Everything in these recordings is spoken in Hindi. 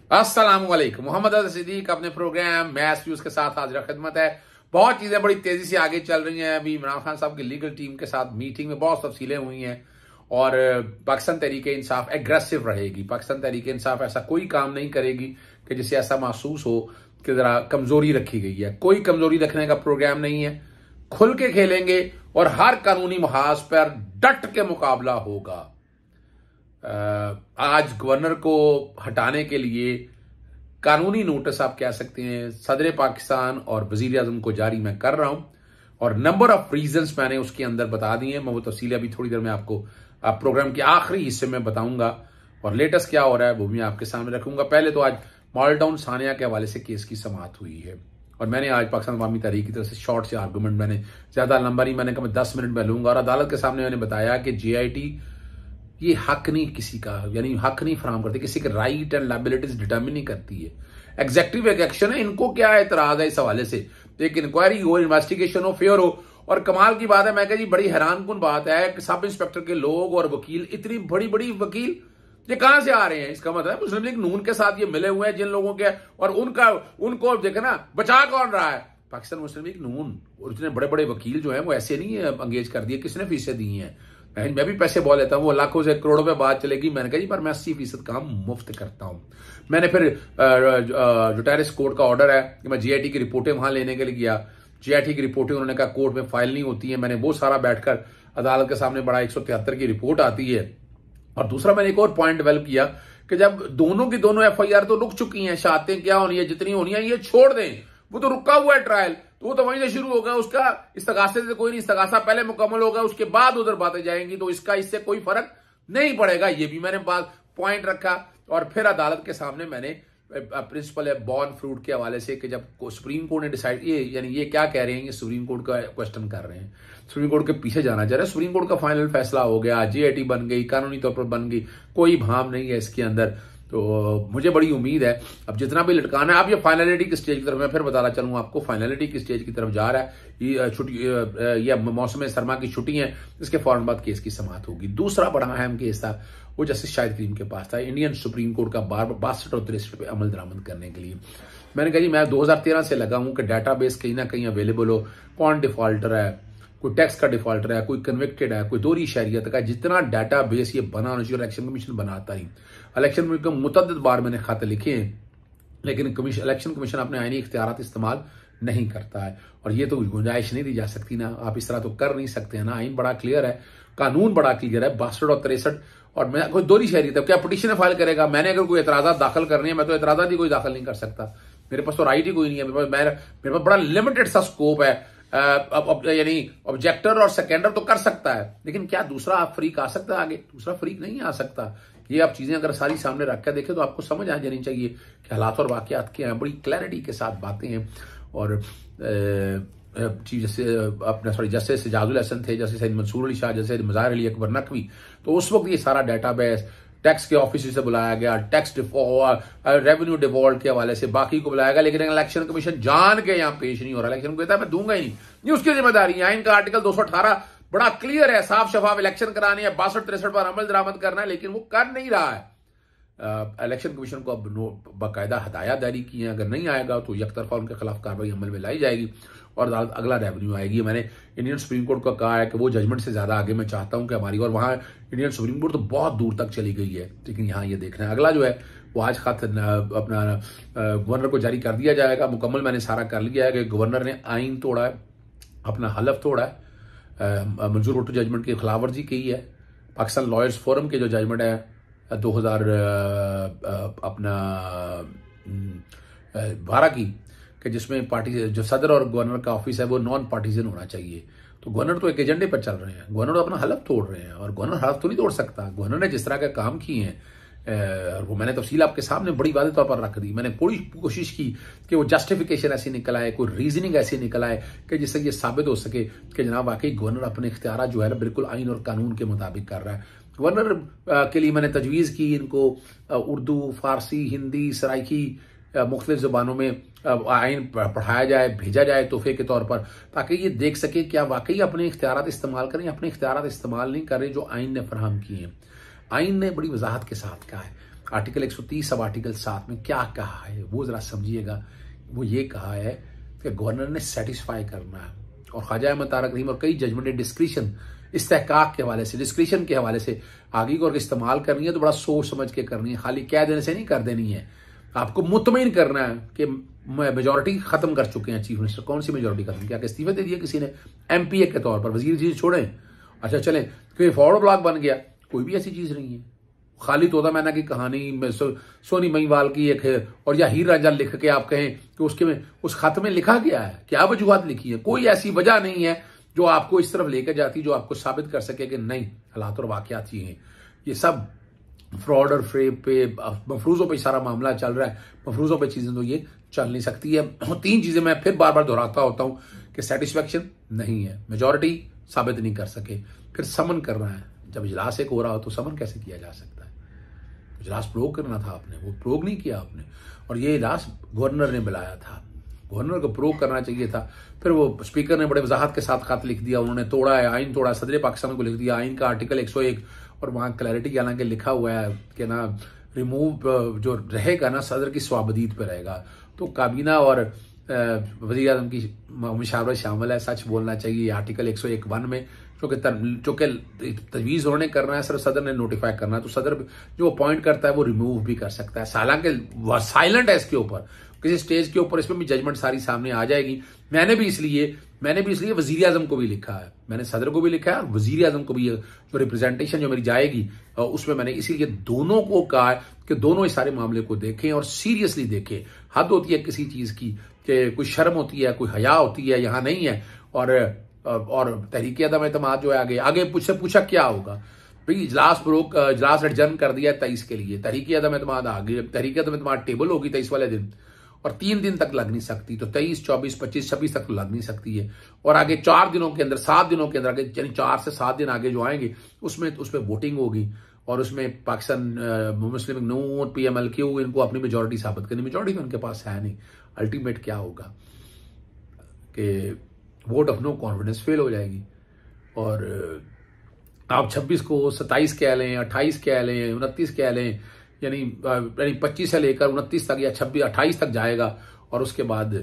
अस्सलाम वालेकुम। मोहम्मद अज़हर सिद्दीक अपने प्रोग्राम मैच व्यूज के साथ हाजिर खिदमत है। बहुत चीजें बड़ी तेजी से आगे चल रही हैं। अभी इमरान खान साहब की लीगल टीम के साथ मीटिंग में बहुत तफसीलें हुई हैं और पाकिस्तान तहरीक इंसाफ एग्रेसिव रहेगी। पाकिस्तान तहरीक इंसाफ ऐसा कोई काम नहीं करेगी कि जिससे ऐसा महसूस हो कि जरा कमजोरी रखी गई है। कोई कमजोरी रखने का प्रोग्राम नहीं है। खुल के खेलेंगे और हर कानूनी महाज पर डट के मुकाबला होगा। आज गवर्नर को हटाने के लिए कानूनी नोटिस आप कह सकते हैं सदर पाकिस्तान और वजीर आजम को जारी मैं कर रहा हूं और नंबर ऑफ रीजंस मैंने उसके अंदर बता दिए हैं। मैं वो तफसील अभी थोड़ी देर में आपको प्रोग्राम के आखिरी हिस्से में बताऊंगा और लेटेस्ट क्या हो रहा है वो भी आपके सामने रखूंगा। पहले तो आज मॉडल टाउन सानिया के हवाले से केस की समाअत हुई है और मैंने आज पाकिस्तान अवामी तहरीक की तरफ से शॉर्ट से आर्गूमेंट मैंने ज्यादा लंबा नहीं, मैंने कहा 10 मिनट में लूंगा और अदालत के सामने मैंने बताया कि JIT ये हक नहीं किसी का, यानी हक नहीं फराम करती, किसी के राइट एंड लायबिलिटीज डिटर्मिन नहीं करती है। एग्जेक्टिव एक एक्शन है। इनको क्या एतराज है इस हवाले से? एक इंक्वायरी हो, इन्वेस्टिगेशन हो, फेयर हो। और कमाल की बात है, मैं कहा जी बड़ी हैरानकुन बात है कि सब इंस्पेक्टर के लोग और वकील, इतनी बड़ी बड़ी वकील ये कहां से आ रहे हैं? इसका मतलब मुस्लिम लीग नून के साथ ये मिले हुए हैं जिन लोगों के, और उनको देखे ना बचा कौन रहा है? पाकिस्तान मुस्लिम लीग नून। और इतने बड़े बड़े वकील जो है वो ऐसे नहीं है अंगेज कर दिए। किसने फीसें दी हैं? मैं भी पैसे बोल लेता हूं, वो लाखों से करोड़ों पे बात चलेगी। मैंने कहा जी पर मैं 80% काम मुफ्त करता हूं। मैंने फिर जो टेरिस कोर्ट का ऑर्डर है कि मैं JIT की रिपोर्टें वहां लेने के लिए गया। JIT की रिपोर्टें उन्होंने कहा कोर्ट में फाइल नहीं होती है। मैंने वो सारा बैठकर अदालत के सामने बड़ा 173 की रिपोर्ट आती है। और दूसरा मैंने एक और पॉइंट डेवलप किया कि जब दोनों की दोनों FIR तो रुक चुकी हैं, शहादतें क्या होनी है जितनी होनी है ये छोड़ दें, वो तो रुका हुआ है ट्रायल, तो वो तो वहीं से शुरू होगा। उसका इस्तगासे से कोई नहीं, इस्तगासा पहले मुकम्मल होगा उसके बाद उधर बातें जाएंगी, तो इससे कोई फर्क नहीं पड़ेगा। ये भी मैंने बात पॉइंट रखा। और फिर अदालत के सामने मैंने प्रिंसिपल है बॉर्न फ्रूट के हवाले से कि जब सुप्रीम कोर्ट ने डिसाइड, ये क्या कह रहे हैं, ये सुप्रीम कोर्ट का क्वेश्चन कर रहे हैं, सुप्रीम कोर्ट के पीछे जाना चाह रहे हैं। सुप्रीम कोर्ट का फाइनल फैसला हो गया, JIT बन गई, कानूनी तौर पर बन गई, कोई भाम नहीं है इसके अंदर। तो मुझे बड़ी उम्मीद है अब जितना भी लटकाना है, अब ये फाइनलिटी की स्टेज की तरफ, मैं फिर बताना चलूंगा आपको, फाइनलिटी की स्टेज की तरफ जा रहा है। ये छुट्टी, ये मौसम सरमा की छुट्टी है, इसके फौरन बाद केस की समाअत होगी। दूसरा बड़ा अहम केस था वो जस्टिस शाहिद करीम के पास था, इंडियन सुप्रीम कोर्ट का 62 और 63 पे अमल दरामद करने के लिए। मैंने कहा जी मैं 2013 से लगा हूं कि डाटाबेस कहीं ना कहीं अवेलेबल हो, कौन डिफॉल्टर है, कोई टैक्स का डिफॉल्टर है, कोई कन्विक्टेड है, कोई दोहरी शहरियत का, जितना डाटा बेस ये बना होना चाहिए। इलेक्शन कमीशन बनाता ही, इलेक्शन कमीशन को मुतअद्दिद बार मैंने खत लिखे हैं, लेकिन इलेक्शन कमीशन अपने आईनी इख्तियारात इस्तेमाल नहीं करता है। और ये तो गुंजाइश नहीं दी जा सकती ना, आप इस तरह तो कर नहीं सकते हैं ना। आइन बड़ा क्लियर है, कानून बड़ा क्लियर है, 62 और 63। और मैं कोई दोहरी शहरियत है क्या पिटीशन फाइल करेगा? मैंने अगर कोई एतराजा दाखिल करनी है, मैं तो एतराजा ही कोई दाखिल नहीं कर सकता। मेरे पास तो राइट ही कोई नहीं है। मेरे पास बड़ा लिमिटेड सा स्कोप है। यानी ऑब्जेक्टर और सेकेंडर तो कर सकता है, लेकिन क्या दूसरा फ्रीक आ सकता है आगे? दूसरा फ्रीक नहीं आ सकता। ये आप चीजें अगर सारी सामने रख कर देखें तो आपको समझ आ जानी चाहिए कि हालात और वाकयात क्या हैं। बड़ी क्लैरिटी के साथ बातें हैं। और चीफ जस्टिस एजाजुल हसन थे, जस्टिस मंसूर अली शाह, जस्टिस मज़ाहिर अली अकबर नकवी, तो उस वक्त ये सारा डाटाबेस टैक्स के ऑफिस से बुलाया गया, टैक्स रेवेन्यू डिफॉल्ट के हवाले से बाकी को बुलाया गया, लेकिन इलेक्शन कमीशन जान के यहां पेश नहीं हो रहा। इलेक्शन को कहता है मैं दूंगा ही नहीं, ये उसकी जिम्मेदारी है। इनका आर्टिकल 218 बड़ा क्लियर है, साफ शफाफ इलेक्शन करानी है, 62-63 पर अमल दरामद करना है, लेकिन वो कर नहीं रहा है। इलेक्शन कमीशन को अब बाकायदा हदायत जारी की है, अगर नहीं आएगा तो यकतरफा उनके खिलाफ कार्रवाई अमल में लाई जाएगी और अदालत अगला रेवेन्यू आएगी। मैंने इंडियन सुप्रीम कोर्ट को कहा है कि वो जजमेंट से ज्यादा आगे मैं चाहता हूं कि हमारी, और वहां इंडियन सुप्रीम कोर्ट तो बहुत दूर तक चली गई है, लेकिन यहां ये देखना है अगला जो है वो आज खत अपना गवर्नर को जारी कर दिया जाएगा। मुकम्मल मैंने सारा कर लिया है कि गवर्नर ने आइन तोड़ा है, अपना हलफ तोड़ा है, मंजूर भुट्टो जजमेंट की खिलाफ वर्जी की है। पाकिस्तान लॉयर्स फोरम के जो जजमेंट है 2012 की, कि जिसमें पार्टी जो सदर और गवर्नर का ऑफिस है वो नॉन पार्टीजन होना चाहिए। तो गवर्नर तो एक एजेंडे पर चल रहे हैं, गवर्नर तो अपना हलफ तोड़ रहे हैं, और गवर्नर हलफ तो नहीं तोड़ सकता। गवर्नर ने जिस तरह के काम किए हैं वो मैंने तफसील आपके सामने बड़ी वादे तौर पर रख दी। मैंने पूरी कोशिश की कि वो जस्टिफिकेशन ऐसी निकल आए, कोई रीजनिंग ऐसी निकल आए कि जिससे ये साबित हो सके कि जनाब वाकई गवर्नर अपने इख्तियार जो है ना बिल्कुल आइन और कानून के मुताबिक कर रहा है। गवर्नर के लिए मैंने तजवीज़ की इनको उर्दू, फारसी, हिंदी, सराइकी मुख्तलिफ ज़ुबानों में आइन पढ़ाया जाए, भेजा जाए तोहफे के तौर पर, ताकि ये देख सके क्या वाकई अपने इख्तियारात इस्तेमाल करें। अपने इख्तियारात इस्तेमाल नहीं कर रहे जो आइन ने फराहम किए हैं। आइन ने बड़ी वजाहत के साथ कहा है, आर्टिकल 130 सब आर्टिकल 7 में क्या कहा है वो जरा समझिएगा। वो ये कहा है कि गवर्नर ने सेटिस्फाई करना है, और ख्वाजा अहमद तारक रहीम और कई जजमेंट डिस्क्रिशन इस्तेहकाक के हवाले से, डिस्क्रिशन के हवाले से आगे को इस्तेमाल करनी है तो बड़ा सोच समझ के करनी है, खाली कह देने से नहीं कर देनी है। आपको मुतमईन करना है कि मेजोरिटी खत्म कर चुके हैं चीफ मिनिस्टर। कौन सी मेजोरिटी खत्म किया? इस्तीफे दे दिए किसी ने एमपीए के तौर पर, वजीर जी छोड़ें, अच्छा चलें, कोई फॉरवर्ड ब्लॉक बन गया, कोई भी ऐसी चीज नहीं है। खाली तोता मैना की कहानी सोनी महिवाल की एक है, और या हीर रांझा लिख के आप कहें कि उसके में उस खत में लिखा गया है, क्या वजूहत लिखी है? कोई ऐसी वजह नहीं है जो आपको इस तरफ लेकर जाती, जो आपको साबित कर सके कि नहीं हालात और वाकयात ये हैं। ये सब फ्रॉड और फ्रेब पे, मफरूजों पे सारा मामला चल रहा है। मफरूजों पे चीजें तो ये चल नहीं सकती है। 3 चीजें मैं फिर बार बार दोहराता होता हूं कि सेटिस्फैक्शन नहीं है, मेजॉरिटी साबित नहीं कर सके, फिर समन करना है। जब इजलास एक हो रहा हो तो समन कैसे किया जा सकता है? इजलास प्रोग करना था आपने, वो प्रोग नहीं किया आपने। और ये इजलास गवर्नर ने बुलाया था, गवर्नर को प्रोग करना चाहिए था। फिर वो स्पीकर ने बड़े वजाहत के साथ खत लिख दिया, उन्होंने तोड़ा है, आइन तोड़ा, सदर पाकिस्तान को लिख दिया आइन का आर्टिकल 101, और वहां क्लैरिटी हालांकि लिखा हुआ है कि ना रिमूव जो रहेगा ना सदर की स्वाबदीद पे रहेगा। तो काबीना और वज़ीर आज़म की मुशावरत शामिल है। सच बोलना चाहिए आर्टिकल 101(1) में, चूंकि तजवीज़ उन्होंने करना है, सिर्फ सदर ने नोटिफाई करना है, तो सदर जो अपॉइंट करता है वो रिमूव भी कर सकता है। हालांकि साइलेंट है इसके ऊपर, किसी स्टेज के ऊपर इसमें भी जजमेंट सारी सामने आ जाएगी। मैंने भी इसलिए वजीर आजम को भी लिखा है, मैंने सदर को भी लिखा है और वजीर आजम को भी, जो रिप्रेजेंटेशन जो मेरी जाएगी उसमें मैंने इसीलिए दोनों को कहा है कि दोनों इस सारे मामले को देखें और सीरियसली देखें। हद होती है किसी चीज की कि कोई शर्म होती है, कोई हया होती है, यहां नहीं है। और तहरीक अदम एतमाद जो है आगे पूछा क्या होगा भाई? इजलास एडजर्न कर दिया 23 के लिए, तहरीक अदम एतमाद आगे, तहरीक अदम एतमाद टेबल होगी 23 वाले दिन, और 3 दिन तक लग नहीं सकती, तो 23, 24, 25, 26 तक तो लग नहीं सकती है। और आगे 4 दिनों के अंदर, 7 दिनों के अंदर, आगे यानी 4 से 7 दिन आगे जो आएंगे उसमें वोटिंग होगी, और उसमें पाकिस्तान मुस्लिम लीग नून, PMLQ इनको अपनी मेजोरिटी साबित करनी। मेजोरिटी तो उनके पास है नहीं। अल्टीमेट क्या होगा कि vote of no confidence fail हो जाएगी, और आप 26 को 27 कह लें, 28 कह लें, 29 कह लें, यानी 25 से लेकर 29 तक या 28 तक जाएगा, और उसके बाद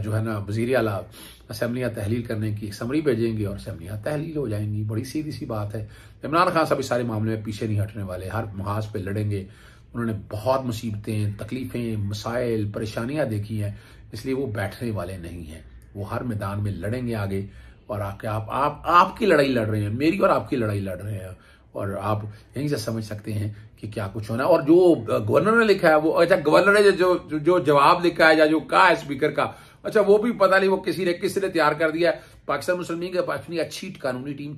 जो है ना वजीर आला असेंबलियां तहलील करने की समरी भेजेंगे और असेंबलियां तहलील हो जाएंगी। बड़ी सीधी सी बात है। इमरान खान साहब इस सारे मामले में पीछे नहीं हटने वाले, हर महाज पे लड़ेंगे। उन्होंने बहुत मुसीबतें, तकलीफें, मसाइल, परेशानियां देखी हैं, इसलिए वो बैठने वाले नहीं हैं। वो हर मैदान में लड़ेंगे आगे, और आपकी लड़ाई लड़ रहे हैं, मेरी और आपकी लड़ाई लड़ रहे हैं, और आप यहीं से समझ सकते हैं कि क्या कुछ होना। और जो गवर्नर ने लिखा है वो, अच्छा गवर्नर ने जो जवाब लिखा है या जो कहा है स्पीकर का, अच्छा वो भी पता नहीं वो किसने तैयार कर दिया है। पाकिस्तान मुस्लिम लीग अपनी अच्छी कानूनी टीम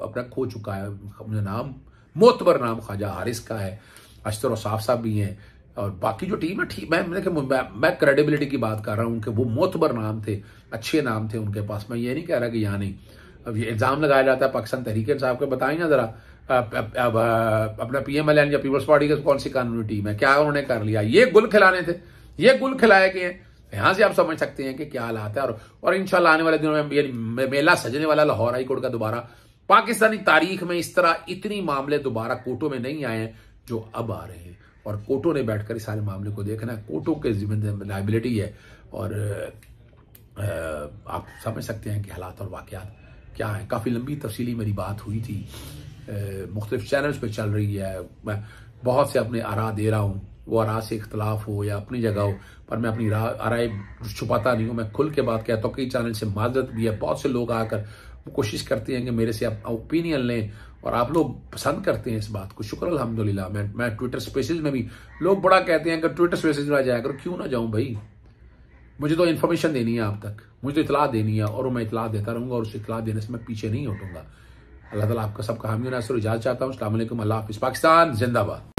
अपना खो चुका है। नाम मोतबर नाम ख्वाजा हारिस का है, अशतर औसाफ साहब भी हैं, और बाकी जो टीम है ठीक। मैं क्रेडिबिलिटी की बात कर रहा हूं कि वो मोतबर नाम थे, अच्छे नाम थे उनके पास। मैं ये नहीं कह रहा कि यहाँ नहीं। अब ये इल्जाम लगाया जाता है पाकिस्तान तहरीक साहब को, बताएं ना जरा अपना PMLN या पीपल्स पार्टी का कौन सी कानूनी टीम है, क्या उन्होंने कर लिया? ये गुल खिलाने थे, ये गुल खिलाए गए हैं। यहां से आप समझ सकते हैं कि क्या हालात है। और इंशाल्लाह आने वाले दिनों में ये मेला सजने वाला लाहौर हाई कोर्ट का दोबारा। पाकिस्तानी तारीख में इस तरह इतनी मामले दोबारा कोर्टों में नहीं आए हैं जो अब आ रहे हैं, और कोर्टों ने बैठकर इस सारे मामले को देखना है। कोर्टों के जिम्मेदारी लायबिलिटी है, और आप समझ सकते हैं कि हालात और वाकयात क्या है। काफी लंबी तफसीली मेरी बात हुई थी, मुख्तलिफ चैनल्स पे चल रही है। मैं बहुत से अपने आरा दे रहा हूँ, वो आरा से इख्तलाफ हो या अपनी जगह हो, पर मैं अपनी आराय छुपाता नहीं हूँ, मैं खुल के बात कहता हूँ। कई चैनल से माजरत भी है, बहुत से लोग आकर कोशिश करते हैं कि मेरे से आप ओपिनियन लें, और आप लोग पसंद करते हैं इस बात को, शुक्र अल्हम्दुलिल्लाह। मैं ट्विटर स्पेसेस में भी, लोग बड़ा कहते हैं कि ट्विटर स्पेसेस में जाया करो। क्यों ना जाऊं भाई? मुझे तो इन्फॉर्मेशन देनी है आप तक, मुझे तो इतला देनी है, और मैं इतला देता रहूंगा, और उस इतला देने से मैं पीछे नहीं हटूंगा। अल्लाह ताला आपका सबका हामी नासिर, इजाज़त चाहता हूँ। अस्सलाम वालेकुम, अल्लाह हाफिज़। पाकिस्तान जिंदाबाद।